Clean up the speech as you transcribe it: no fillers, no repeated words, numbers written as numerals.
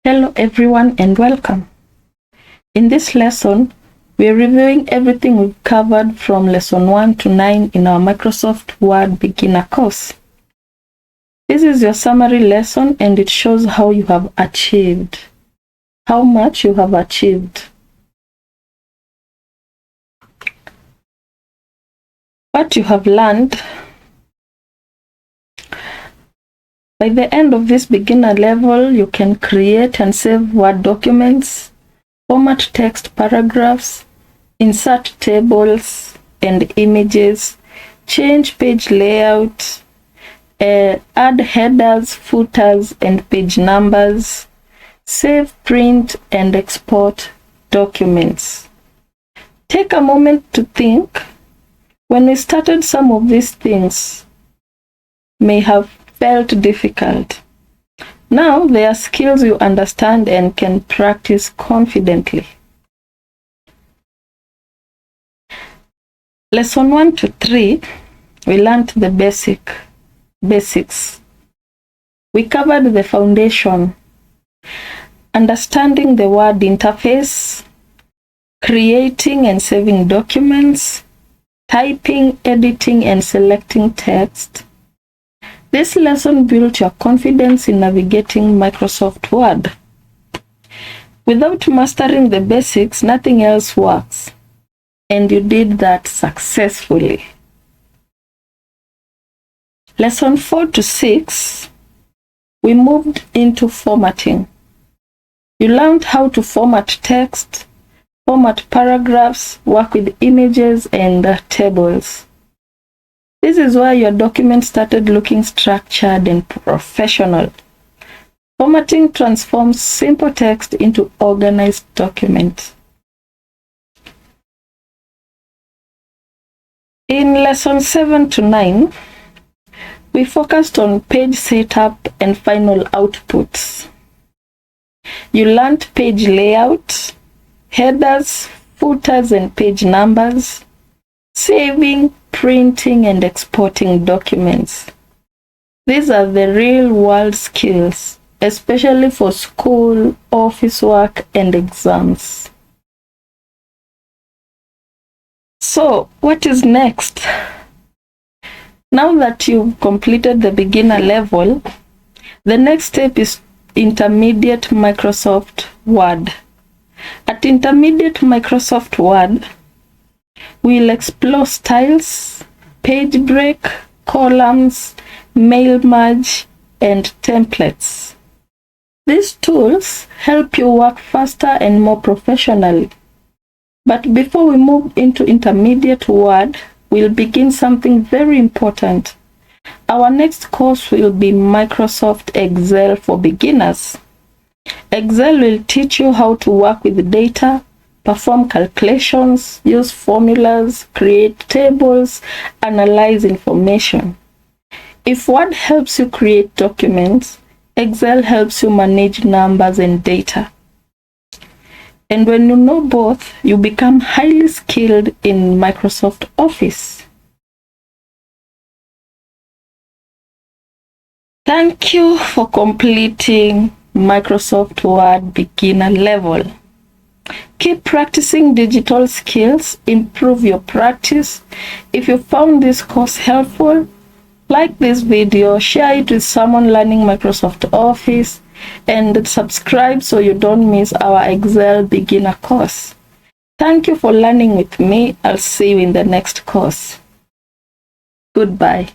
Hello everyone and welcome. In this lesson, we are reviewing everything we've covered from lesson 1 to 9 in our Microsoft Word beginner course. This is your summary lesson and it shows how you have achieved, how much you have achieved. What you have learned. By the end of this beginner level, you can create and save Word documents, format text paragraphs, insert tables and images, change page layout, add headers, footers, and page numbers, save, print, and export documents. Take a moment to think. When we started, some of these things may have felt difficult. Now they are skills you understand and can practice confidently. Lesson 1 to 3, we learned the basics. We covered the foundation, understanding the Word interface, creating and saving documents, typing, editing, and selecting text. This lesson built your confidence in navigating Microsoft Word. Without mastering the basics, nothing else works. And you did that successfully. Lesson 4 to 6, we moved into formatting. You learned how to format text, format paragraphs, work with images and tables. This is where your document started looking structured and professional. Formatting transforms simple text into organized documents. In lesson 7 to 9, we focused on page setup and final outputs. You learned page layout, headers, footers, and page numbers, saving, printing, and exporting documents. These are the real-world skills, especially for school, office work, and exams. So, what is next? Now that you've completed the beginner level, the next step is intermediate Microsoft Word. At intermediate Microsoft Word, we'll explore styles, page break, columns, mail merge, and templates. These tools help you work faster and more professionally. But before we move into intermediate Word, we'll begin something very important. Our next course will be Microsoft Excel for beginners. Excel will teach you how to work with data, perform calculations, use formulas, create tables, analyze information. If Word helps you create documents, Excel helps you manage numbers and data. And when you know both, you become highly skilled in Microsoft Office. Thank you for completing Microsoft Word beginner level. Keep practicing digital skills, improve your practice. If you found this course helpful, like this video, share it with someone learning Microsoft Office, and subscribe so you don't miss our Excel beginner course. Thank you for learning with me. I'll see you in the next course. Goodbye.